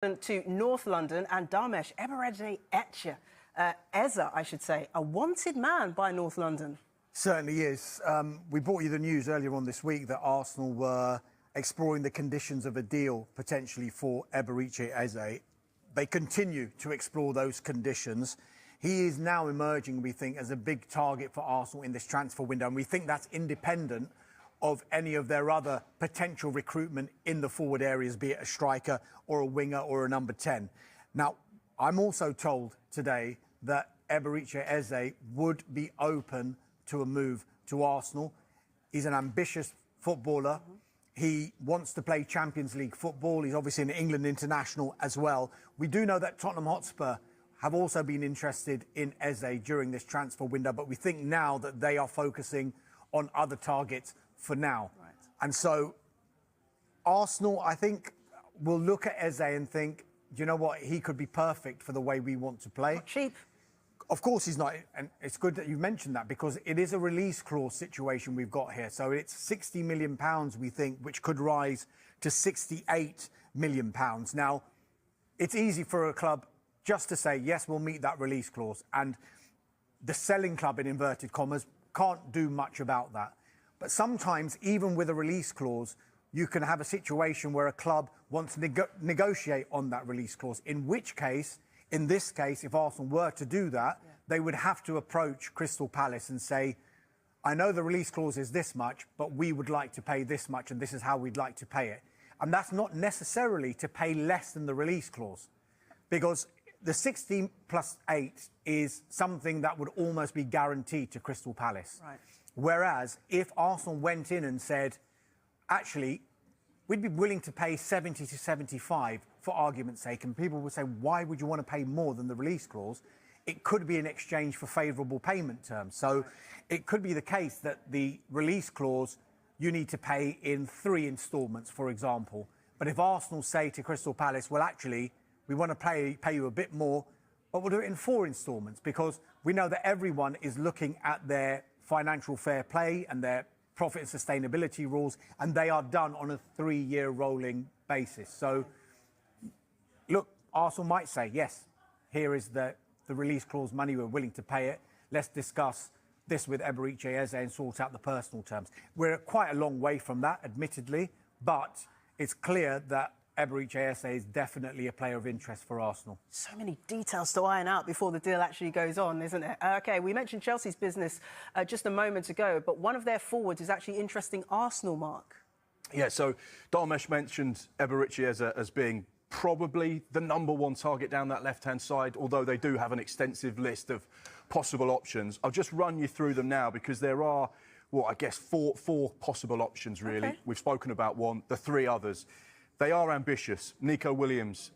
To North London, and Damesh Eza, I should say, a wanted man by North London. Certainly is. We brought you the news earlier on this week that Arsenal were exploring the conditions of a deal potentially for Gyokeres Eze. They continue to explore those conditions. He is now emerging, we think, as a big target for Arsenal in this transfer window, and we think that's independent of any of their other potential recruitment in the forward areas, be it a striker or a winger or a number 10. Now, I'm also told today that Gyokeres Eze would be open to a move to Arsenal. He's an ambitious footballer. He wants to play Champions League football. He's obviously an England international as well. We do know that Tottenham Hotspur have also been interested in Eze during this transfer window, but we think now that they are focusing on other targets for now. Right. And so Arsenal, I think, will look at Eze and think, do you know what, he could be perfect for the way we want to play. Not cheap. Of course he's not, and it's good that you mentioned that because it is a release clause situation we've got here. So it's £60 million, we think, which could rise to £68 million. Now, it's easy for a club just to say, yes, we'll meet that release clause. And the selling club, in inverted commas, can't do much about that. But sometimes, even with a release clause, you can have a situation where a club wants to negotiate on that release clause, in which case, in this case, if Arsenal were to do that, they would have to approach Crystal Palace and say, I know the release clause is this much, but we would like to pay this much, and this is how we'd like to pay it. And that's not necessarily to pay less than the release clause, because the 16 plus 8 is something that would almost be guaranteed to Crystal Palace. Right. Whereas if Arsenal went in and said, actually, we'd be willing to pay 70 to 75 for argument's sake, and people would say, why would you want to pay more than the release clause? It could be in exchange for favourable payment terms. So it could be the case that the release clause, you need to pay in 3 instalments, for example. But if Arsenal say to Crystal Palace, well, actually, we want to pay you a bit more, but we'll do it in 4 instalments, because we know that everyone is looking at their financial fair play and their profit and sustainability rules, and they are done on a 3-year rolling basis. So, look, Arsenal might say, yes, here is the release clause money, we're willing to pay it. Let's discuss this with Gyokeres Eze and sort out the personal terms. We're quite a long way from that, admittedly, but it's clear that Gyokeres Eze is definitely a player of interest for Arsenal. So many details to iron out before the deal actually goes on, isn't it? OK, we mentioned Chelsea's business just a moment ago, but one of their forwards is actually interesting Arsenal, Mark. Yeah, so Damesh mentioned Gyokeres Eze as being probably the #1 target down that left-hand side, although they do have an extensive list of possible options. I'll just run you through them now because there are, well, I guess four possible options, really. Okay. We've spoken about one, the 3 others. They are ambitious. Nico Williams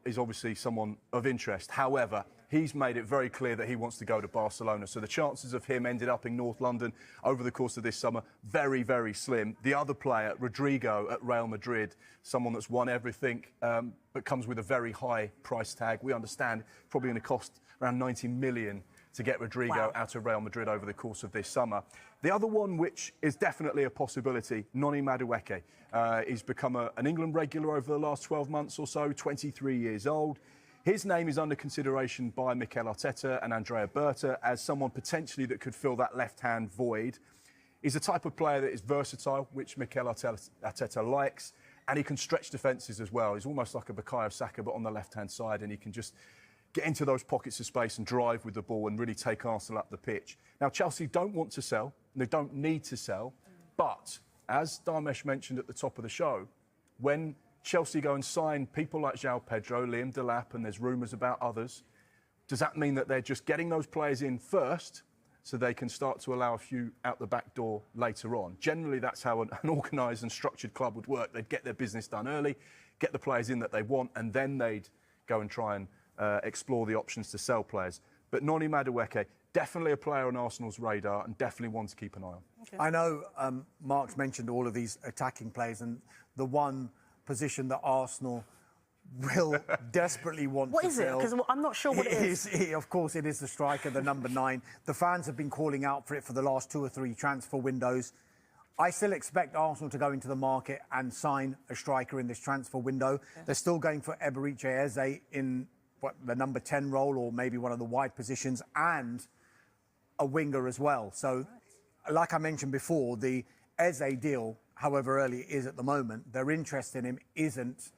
is obviously someone of interest. However, he's made it very clear that he wants to go to Barcelona. So the chances of him ending up in North London over the course of this summer, very, very slim. The other player, Rodrigo at Real Madrid, someone that's won everything, but comes with a very high price tag. We understand probably going to cost around 90 million to get Rodrigo out of Real Madrid over the course of this summer. The other one, which is definitely a possibility, Noni Madueke. He's become an England regular over the last 12 months or so, 23 years old. His name is under consideration by Mikel Arteta and Andrea Berta as someone potentially that could fill that left-hand void. He's a type of player that is versatile, which Mikel Arteta likes, and he can stretch defences as well. He's almost like a Bukayo Saka, but on the left-hand side, and he can just get into those pockets of space and drive with the ball and really take Arsenal up the pitch. Now, Chelsea don't want to sell, and they don't need to sell, but as Damesh mentioned at the top of the show, when Chelsea go and sign people like João Pedro, Liam Delap, and there's rumours about others, does that mean that they're just getting those players in first so they can start to allow a few out the back door later on? Generally, that's how an organised and structured club would work. They'd get their business done early, get the players in that they want, and then they'd go and try and explore the options to sell players. But Noni Madueke, definitely a player on Arsenal's radar and definitely one to keep an eye on. Okay. I know Mark's mentioned all of these attacking players, and the one position that Arsenal will desperately want to fill. What is it? Because I'm not sure what it is. Of course, it is the striker, the number 9. The fans have been calling out for it for the last 2 or 3 transfer windows. I still expect Arsenal to go into the market and sign a striker in this transfer window. Yeah. They're still going for Gyokeres in the number 10 role, or maybe one of the wide positions, and a winger as well. So, like I mentioned before, the Eze deal, however early it is at the moment, their interest in him isn't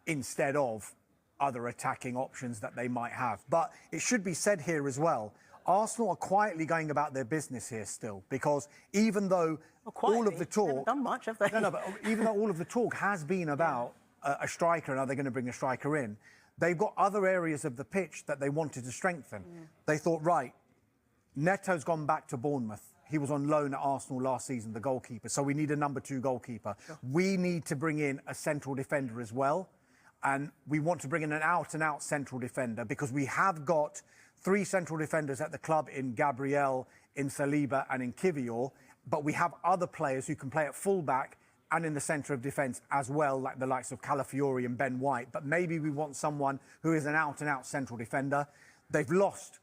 instead of other attacking options that they might have. But it should be said here as well, Arsenal are quietly going about their business here still, because even though all of the talk... They haven't done much, have they? No, but even though all of the talk has been about a striker and are they going to bring a striker in, they've got other areas of the pitch that they wanted to strengthen. They thought, right, Neto's gone back to Bournemouth. He was on loan at Arsenal last season, the goalkeeper, so we need a number 2 goalkeeper. Sure. We need to bring in a central defender as well, and we want to bring in an out-and-out central defender, because we have got 3 central defenders at the club in Gabriel, in Saliba and in Kivior, but we have other players who can play at full-back and in the centre of defence as well, like the likes of Calafiori and Ben White. But maybe we want someone who is an out-and-out central defender. They've lost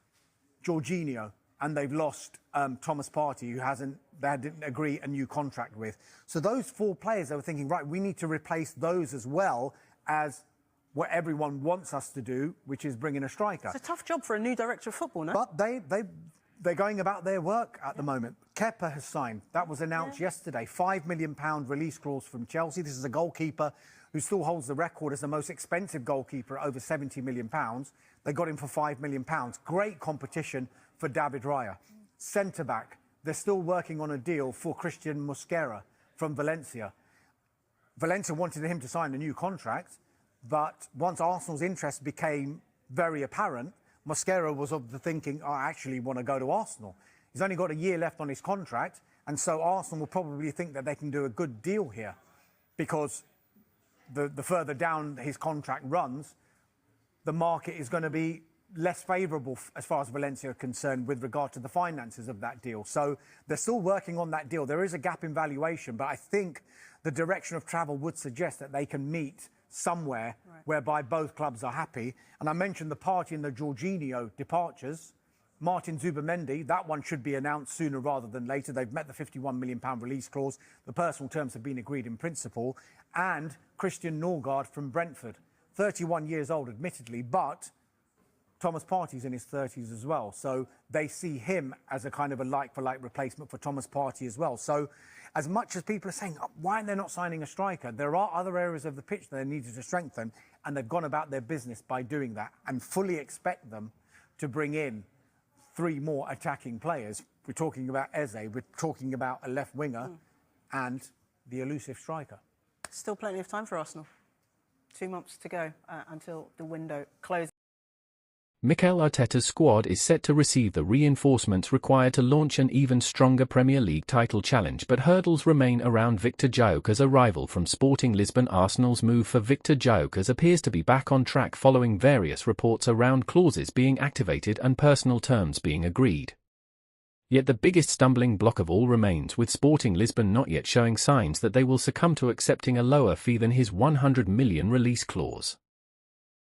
Jorginho and they've lost Thomas Partey, who they didn't agree a new contract with. So those 4 players, they were thinking, right, we need to replace those as well as what everyone wants us to do, which is bring in a striker. It's a tough job for a new director of football, no? But they're going about their work at the moment. Kepa has signed. That was announced yesterday. £5 million release clause from Chelsea. This is a goalkeeper who still holds the record as the most expensive goalkeeper at over £70 million. They got him for £5 million. Great competition for David Raya. Centre-back, they're still working on a deal for Christian Mosquera from Valencia. Valencia wanted him to sign a new contract, but once Arsenal's interest became very apparent, Mosquera was of the thinking, I actually want to go to Arsenal. He's only got a year left on his contract, and so Arsenal will probably think that they can do a good deal here, because the further down his contract runs, the market is going to be less favourable as far as Valencia are concerned with regard to the finances of that deal. So they're still working on that deal. There is a gap in valuation, but I think the direction of travel would suggest that they can meet somewhere whereby both clubs are happy. And I mentioned the Partey and the Jorginho departures. Martin Zubimendi, that one should be announced sooner rather than later. They've met the £51 million release clause. The personal terms have been agreed in principle. And Christian Norgard from Brentford, 31 years old, admittedly, but Thomas Partey's in his 30s as well. So they see him as a kind of a like-for-like replacement for Thomas Partey as well. So as much as people are saying, oh, why are they not signing a striker? There are other areas of the pitch that they needed to strengthen, and they've gone about their business by doing that, and fully expect them to bring in 3 more attacking players. We're talking about Eze, we're talking about a left winger and the elusive striker. Still plenty of time for Arsenal. 2 months to go until the window closes. Mikel Arteta's squad is set to receive the reinforcements required to launch an even stronger Premier League title challenge, but hurdles remain around Victor Gyokeres' arrival from Sporting Lisbon. Arsenal's move for Victor Gyokeres appears to be back on track following various reports around clauses being activated and personal terms being agreed. Yet the biggest stumbling block of all remains with Sporting Lisbon not yet showing signs that they will succumb to accepting a lower fee than his £100 million release clause.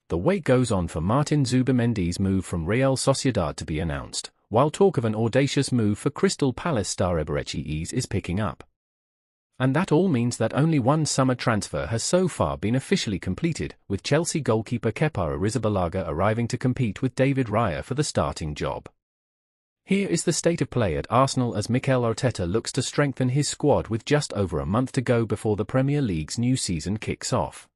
The wait goes on for Martin Zubimendi's move from Real Sociedad to be announced, while talk of an audacious move for Crystal Palace star Gyokeres is picking up. And that all means that only one summer transfer has so far been officially completed, with Chelsea goalkeeper Kepa Arrizabalaga arriving to compete with David Raya for the starting job. Here is the state of play at Arsenal as Mikel Arteta looks to strengthen his squad with just over a month to go before the Premier League's new season kicks off.